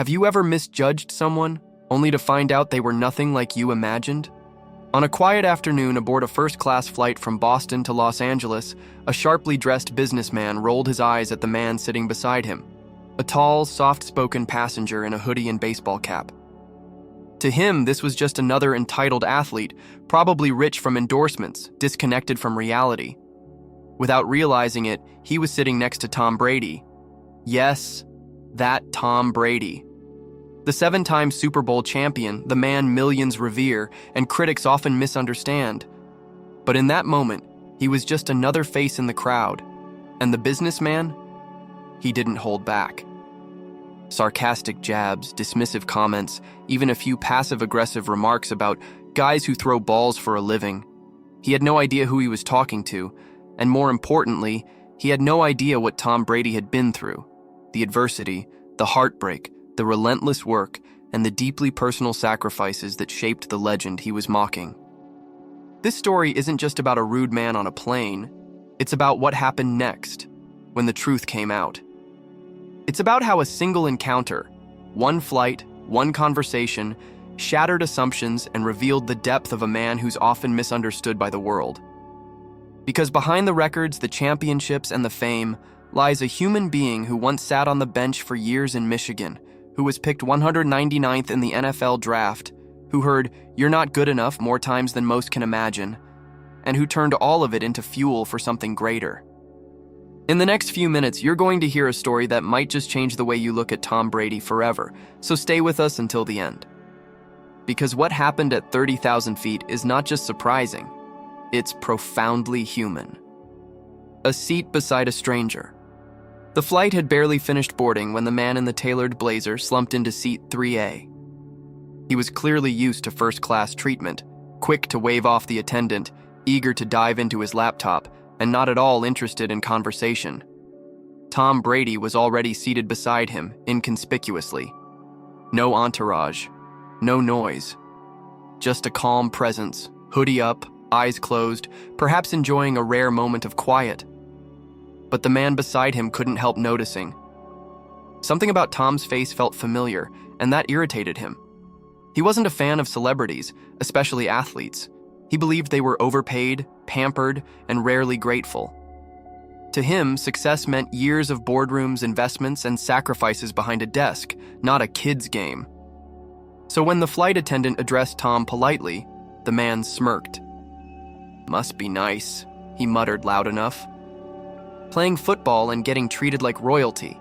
Have you ever misjudged someone, only to find out they were nothing like you imagined? On a quiet afternoon aboard a first-class flight from Boston to Los Angeles, a sharply dressed businessman rolled his eyes at the man sitting beside him, a tall, soft-spoken passenger in a hoodie and baseball cap. To him, this was just another entitled athlete, probably rich from endorsements, disconnected from reality. Without realizing it, he was sitting next to Tom Brady. Yes, that Tom Brady. The 7-time Super Bowl champion, the man millions revere and critics often misunderstand. But in that moment, he was just another face in the crowd. And the businessman? He didn't hold back. Sarcastic jabs, dismissive comments, even a few passive-aggressive remarks about guys who throw balls for a living. He had no idea who he was talking to, and more importantly, he had no idea what Tom Brady had been through. The adversity, the heartbreak, the relentless work, and the deeply personal sacrifices that shaped the legend he was mocking. This story isn't just about a rude man on a plane. It's about what happened next, when the truth came out. It's about how a single encounter, one flight, one conversation, shattered assumptions and revealed the depth of a man who's often misunderstood by the world. Because behind the records, the championships, and the fame lies a human being who once sat on the bench for years in Michigan, who was picked 199th in the NFL draft, who heard, "You're not good enough" more times than most can imagine, and who turned all of it into fuel for something greater. In the next few minutes, you're going to hear a story that might just change the way you look at Tom Brady forever, so stay with us until the end. Because what happened at 30,000 feet is not just surprising, it's profoundly human. A seat beside a stranger. The flight had barely finished boarding when the man in the tailored blazer slumped into seat 3A. He was clearly used to first-class treatment, quick to wave off the attendant, eager to dive into his laptop, and not at all interested in conversation. Tom Brady was already seated beside him, inconspicuously. No entourage, no noise. Just a calm presence, hoodie up, eyes closed, perhaps enjoying a rare moment of quiet. But the man beside him couldn't help noticing. Something about Tom's face felt familiar, and that irritated him. He wasn't a fan of celebrities, especially athletes. He believed they were overpaid, pampered, and rarely grateful. To him, success meant years of boardrooms, investments, and sacrifices behind a desk, not a kid's game. So when the flight attendant addressed Tom politely, the man smirked. "Must be nice," he muttered loud enough. "Playing football and getting treated like royalty."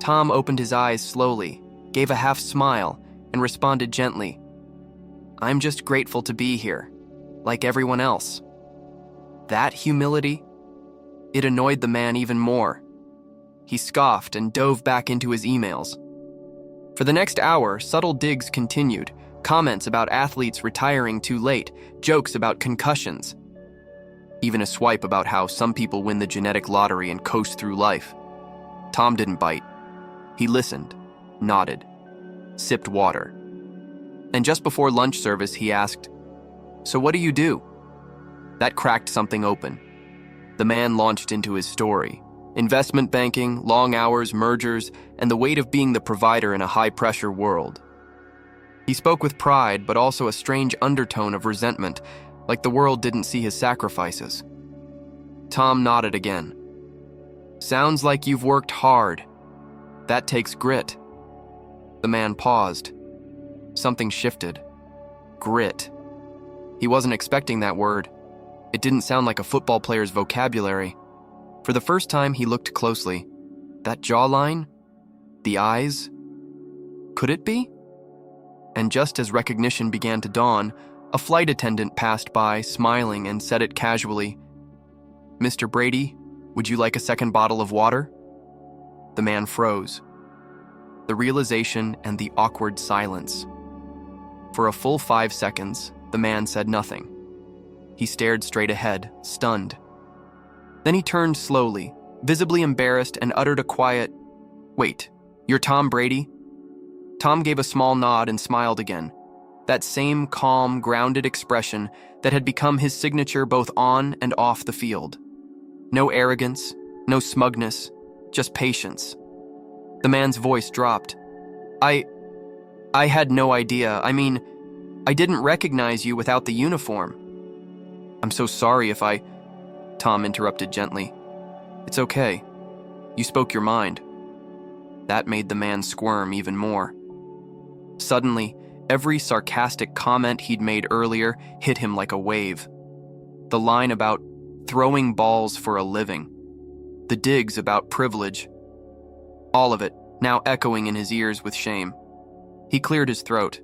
Tom opened his eyes slowly, gave a half smile, and responded gently, "I'm just grateful to be here, like everyone else." That humility? It annoyed the man even more. He scoffed and dove back into his emails. For the next hour, subtle digs continued, comments about athletes retiring too late, jokes about concussions. Even a swipe about how some people win the genetic lottery and coast through life. Tom didn't bite. He listened, nodded, sipped water. And just before lunch service, he asked, "So what do you do?" That cracked something open. The man launched into his story. Investment banking, long hours, mergers, and the weight of being the provider in a high-pressure world. He spoke with pride, but also a strange undertone of resentment, like the world didn't see his sacrifices. Tom nodded again. "Sounds like you've worked hard. That takes grit." The man paused. Something shifted. Grit. He wasn't expecting that word. It didn't sound like a football player's vocabulary. For the first time, he looked closely. That jawline? The eyes? Could it be? And just as recognition began to dawn, a flight attendant passed by, smiling, and said it casually, "Mr. Brady, would you like a second bottle of water?" The man froze. The realization and the awkward silence. For a full 5 seconds, the man said nothing. He stared straight ahead, stunned. Then he turned slowly, visibly embarrassed, and uttered a quiet, "Wait, you're Tom Brady?" Tom gave a small nod and smiled again. That same calm, grounded expression that had become his signature both on and off the field. No arrogance, no smugness, just patience. The man's voice dropped. I I had no idea. I mean, I didn't recognize you without the uniform. I'm so sorry if I... Tom interrupted gently. It's okay. You spoke your mind. That made the man squirm even more. Suddenly, every sarcastic comment he'd made earlier hit him like a wave. The line about throwing balls for a living. The digs about privilege. All of it, now echoing in his ears with shame. He cleared his throat.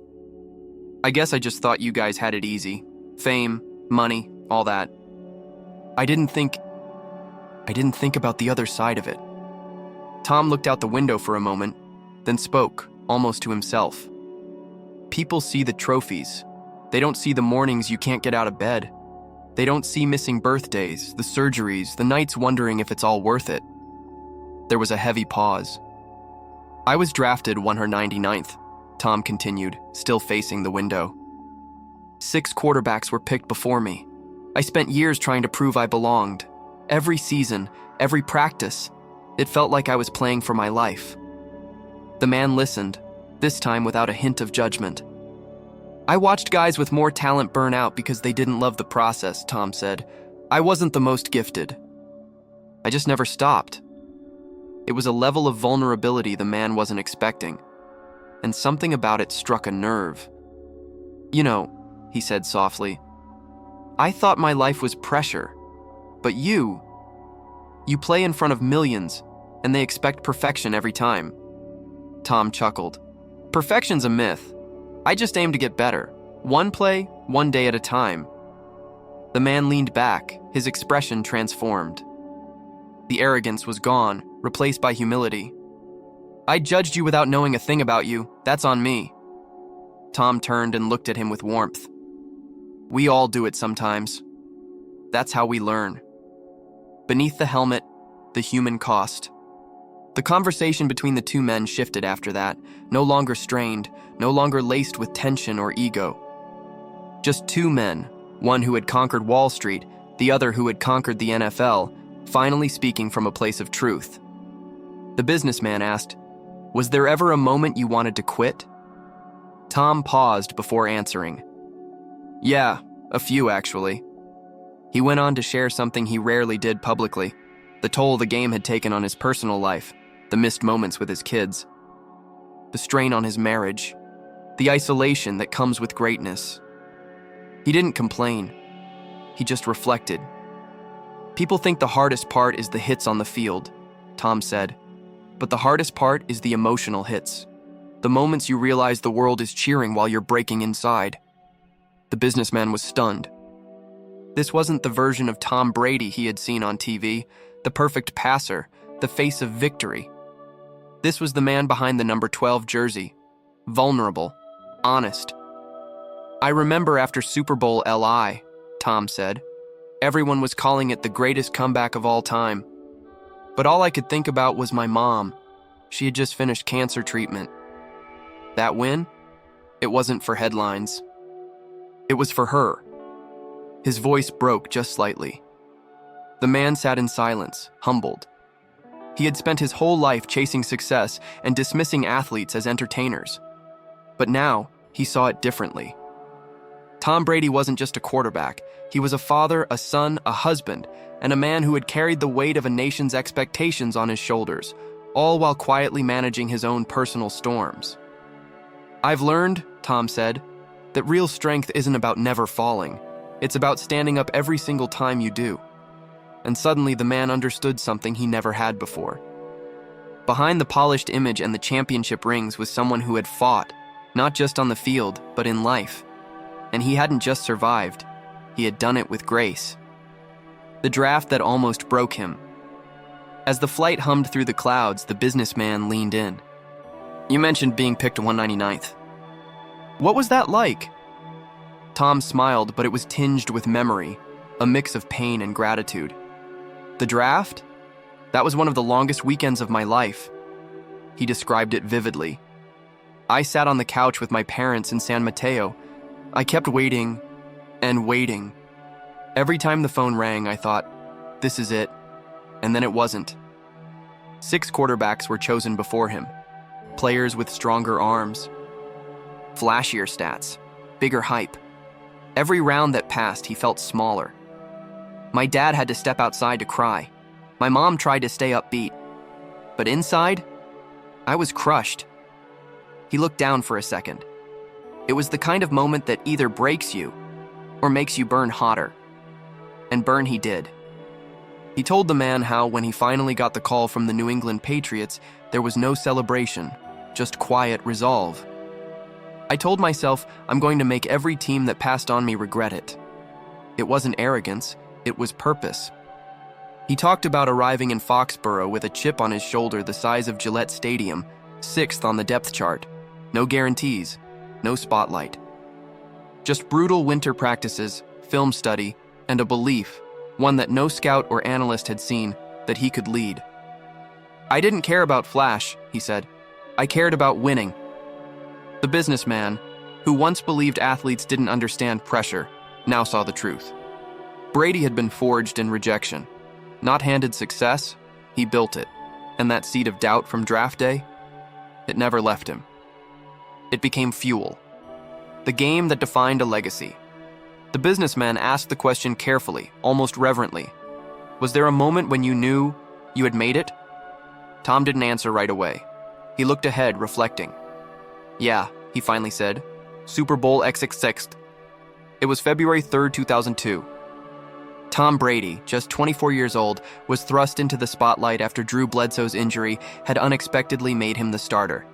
I guess I just thought you guys had it easy. Fame, money, all that. I didn't think about the other side of it. Tom looked out the window for a moment, then spoke, almost to himself. People see the trophies. They don't see the mornings you can't get out of bed. They don't see missing birthdays, the surgeries, the nights wondering if it's all worth it. There was a heavy pause. I was drafted 199th, Tom continued, still facing the window. 6 quarterbacks were picked before me. I spent years trying to prove I belonged. Every season, every practice, it felt like I was playing for my life. The man listened, this time without a hint of judgment. I watched guys with more talent burn out because they didn't love the process, Tom said. I wasn't the most gifted. I just never stopped. It was a level of vulnerability the man wasn't expecting, and something about it struck a nerve. You know, he said softly, I thought my life was pressure, but you play in front of millions, and they expect perfection every time. Tom chuckled. Perfection's a myth. I just aim to get better. One play, one day at a time. The man leaned back, his expression transformed. The arrogance was gone, replaced by humility. I judged you without knowing a thing about you. That's on me. Tom turned and looked at him with warmth. We all do it sometimes. That's how we learn. Beneath the helmet, the human cost. The conversation between the two men shifted after that, no longer strained, no longer laced with tension or ego. Just two men, one who had conquered Wall Street, the other who had conquered the NFL, finally speaking from a place of truth. The businessman asked, Was there ever a moment you wanted to quit? Tom paused before answering. Yeah, a few actually. He went on to share something he rarely did publicly, the toll the game had taken on his personal life, the missed moments with his kids, the strain on his marriage, the isolation that comes with greatness. He didn't complain. He just reflected. People think the hardest part is the hits on the field, Tom said, but the hardest part is the emotional hits, the moments you realize the world is cheering while you're breaking inside. The businessman was stunned. This wasn't the version of Tom Brady he had seen on TV, the perfect passer, the face of victory. This was the man behind the number 12 jersey, vulnerable, honest. I remember after Super Bowl LI, Tom said, everyone was calling it the greatest comeback of all time. But all I could think about was my mom. She had just finished cancer treatment. That win? It wasn't for headlines. It was for her. His voice broke just slightly. The man sat in silence, humbled. He had spent his whole life chasing success and dismissing athletes as entertainers. But now, he saw it differently. Tom Brady wasn't just a quarterback. He was a father, a son, a husband, and a man who had carried the weight of a nation's expectations on his shoulders, all while quietly managing his own personal storms. I've learned, Tom said, that real strength isn't about never falling. It's about standing up every single time you do. And suddenly the man understood something he never had before. Behind the polished image and the championship rings was someone who had fought, not just on the field, but in life. And he hadn't just survived, he had done it with grace. The draft that almost broke him. As the flight hummed through the clouds, the businessman leaned in. You mentioned being picked 199th. What was that like? Tom smiled, but it was tinged with memory, a mix of pain and gratitude. The draft? That was one of the longest weekends of my life. He described it vividly. I sat on the couch with my parents in San Mateo. I kept waiting and waiting. Every time the phone rang, I thought, this is it. And then it wasn't. 6 quarterbacks were chosen before him. players with stronger arms, flashier stats, bigger hype. Every round that passed, he felt smaller. My dad had to step outside to cry. My mom tried to stay upbeat. But inside, I was crushed. He looked down for a second. It was the kind of moment that either breaks you or makes you burn hotter. And burn he did. He told the man how, when he finally got the call from the New England Patriots, there was no celebration, just quiet resolve. I told myself I'm going to make every team that passed on me regret it. It wasn't arrogance, it was purpose. He talked about arriving in Foxborough with a chip on his shoulder the size of Gillette Stadium, 6th on the depth chart. No guarantees, no spotlight. Just brutal winter practices, film study, and a belief, one that no scout or analyst had seen, that he could lead. I didn't care about flash, he said. I cared about winning. The businessman, who once believed athletes didn't understand pressure, now saw the truth. Brady had been forged in rejection. Not handed success, he built it. And that seed of doubt from draft day, it never left him. It became fuel. The game that defined a legacy. The businessman asked the question carefully, almost reverently. Was there a moment when you knew you had made it? Tom didn't answer right away. He looked ahead, reflecting. Yeah, he finally said. Super Bowl XXVI. It was February 3rd, 2002. Tom Brady, just 24 years old, was thrust into the spotlight after Drew Bledsoe's injury had unexpectedly made him the starter.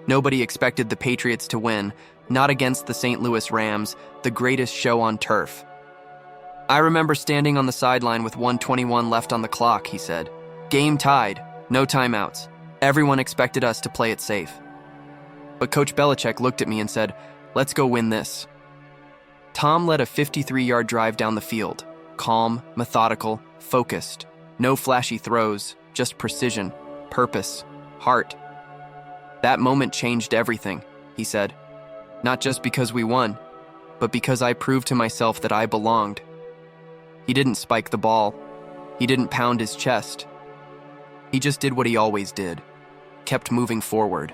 Nobody expected the Patriots to win, not against the St. Louis Rams, the greatest show on turf. I remember standing on the sideline with 1:21 left on the clock, he said. Game tied, no timeouts. Everyone expected us to play it safe. But Coach Belichick looked at me and said, let's go win this. Tom led a 53-yard drive down the field. Calm, methodical, focused. No flashy throws, just precision, purpose, heart. That moment changed everything, he said. Not just because we won, but because I proved to myself that I belonged. He didn't spike the ball. He didn't pound his chest. He just did what he always did, kept moving forward.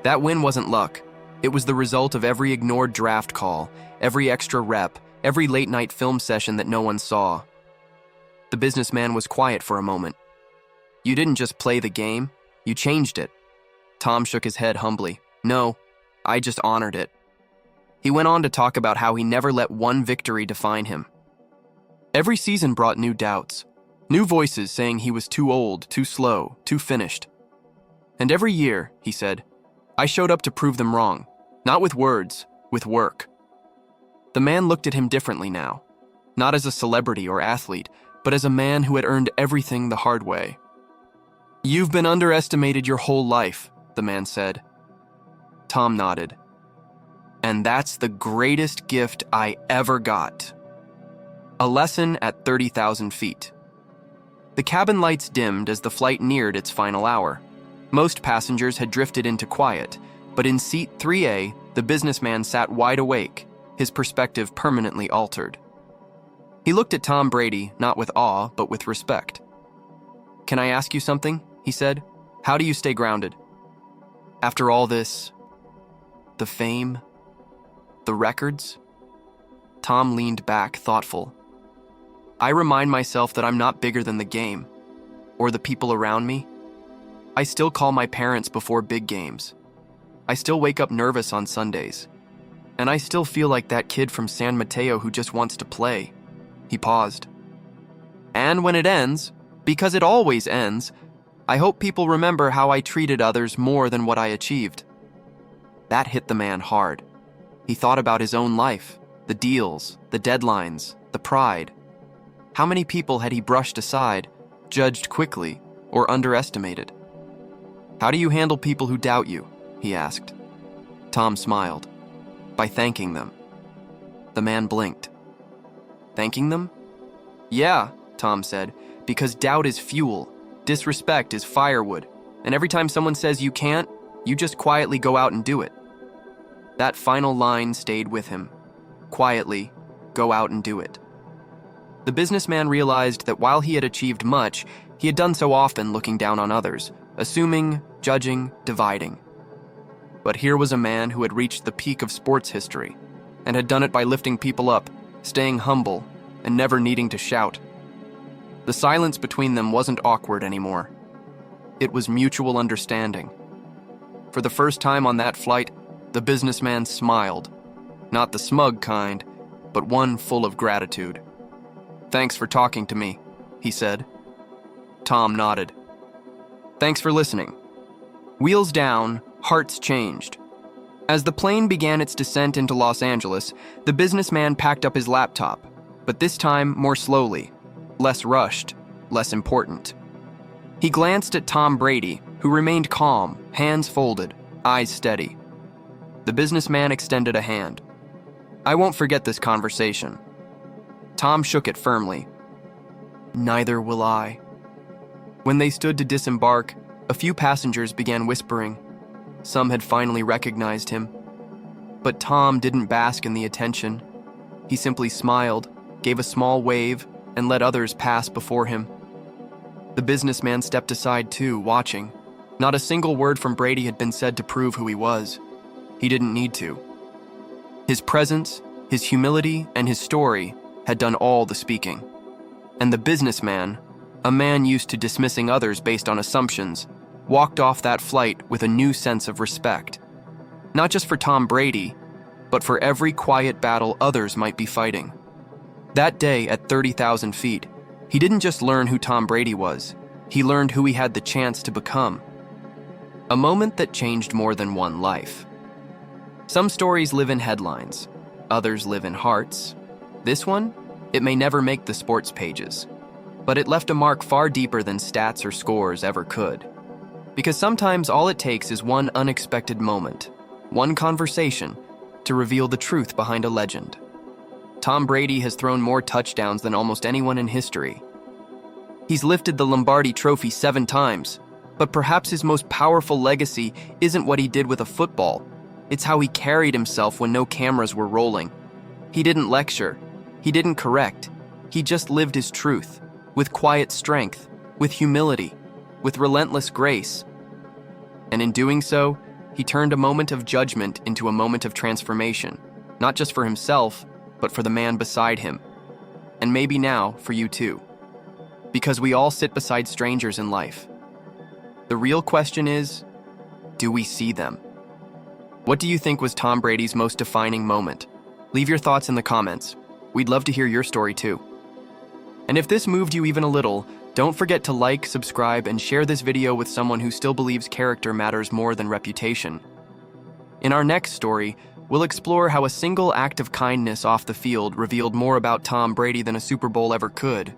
That win wasn't luck. It was the result of every ignored draft call, every extra rep, every late-night film session that no one saw. The businessman was quiet for a moment. You didn't just play the game, you changed it. Tom shook his head humbly. No, I just honored it. He went on to talk about how he never let one victory define him. Every season brought new doubts, new voices saying he was too old, too slow, too finished. And every year, he said, I showed up to prove them wrong, not with words, with work. The man looked at him differently now, not as a celebrity or athlete, but as a man who had earned everything the hard way. You've been underestimated your whole life, the man said. Tom nodded. And that's the greatest gift I ever got. A lesson at 30,000 feet. The cabin lights dimmed as the flight neared its final hour. Most passengers had drifted into quiet, but in seat 3A, the businessman sat wide awake, his perspective permanently altered. He looked at Tom Brady, not with awe, but with respect. Can I ask you something? He said. How do you stay grounded? After all this, the fame, the records? Tom leaned back, thoughtful. I remind myself that I'm not bigger than the game, or the people around me. I still call my parents before big games. I still wake up nervous on Sundays. And I still feel like that kid from San Mateo who just wants to play. He paused. And when it ends, because it always ends, I hope people remember how I treated others more than what I achieved. That hit the man hard. He thought about his own life, the deals, the deadlines, the pride. How many people had he brushed aside, judged quickly, or underestimated? How do you handle people who doubt you? He asked. Tom smiled. By thanking them. The man blinked. Thanking them? Yeah, Tom said, because doubt is fuel, disrespect is firewood, and every time someone says you can't, you just quietly go out and do it. That final line stayed with him. Quietly, go out and do it. The businessman realized that while he had achieved much, he had done so often looking down on others, assuming judging, dividing. But here was a man who had reached the peak of sports history and had done it by lifting people up, staying humble, and never needing to shout. The silence between them wasn't awkward anymore. It was mutual understanding. For the first time on that flight, the businessman smiled. Not the smug kind, but one full of gratitude. "Thanks for talking to me," he said. Tom nodded. "Thanks for listening." Wheels down, hearts changed. As the plane began its descent into Los Angeles, the businessman packed up his laptop, but this time more slowly, less rushed, less important. He glanced at Tom Brady, who remained calm, hands folded, eyes steady. The businessman extended a hand. "I won't forget this conversation." Tom shook it firmly. "Neither will I." When they stood to disembark, a few passengers began whispering. Some had finally recognized him. But Tom didn't bask in the attention. He simply smiled, gave a small wave, and let others pass before him. The businessman stepped aside too, watching. Not a single word from Brady had been said to prove who he was. He didn't need to. His presence, his humility, and his story had done all the speaking. And the businessman, a man used to dismissing others based on assumptions, walked off that flight with a new sense of respect. Not just for Tom Brady, but for every quiet battle others might be fighting. That day at 30,000 feet, he didn't just learn who Tom Brady was, he learned who he had the chance to become. A moment that changed more than one life. Some stories live in headlines, others live in hearts. This one, it may never make the sports pages, but it left a mark far deeper than stats or scores ever could. Because sometimes all it takes is one unexpected moment, one conversation, to reveal the truth behind a legend. Tom Brady has thrown more touchdowns than almost anyone in history. He's lifted the Lombardi Trophy 7 times, but perhaps his most powerful legacy isn't what he did with a football. It's how he carried himself when no cameras were rolling. He didn't lecture. He didn't correct. He just lived his truth, with quiet strength, with humility, with relentless grace. And in doing so, he turned a moment of judgment into a moment of transformation, not just for himself, but for the man beside him. And maybe now, for you too. Because we all sit beside strangers in life. The real question is, do we see them? What do you think was Tom Brady's most defining moment? Leave your thoughts in the comments. We'd love to hear your story too. And if this moved you even a little, don't forget to like, subscribe, and share this video with someone who still believes character matters more than reputation. In our next story, we'll explore how a single act of kindness off the field revealed more about Tom Brady than a Super Bowl ever could.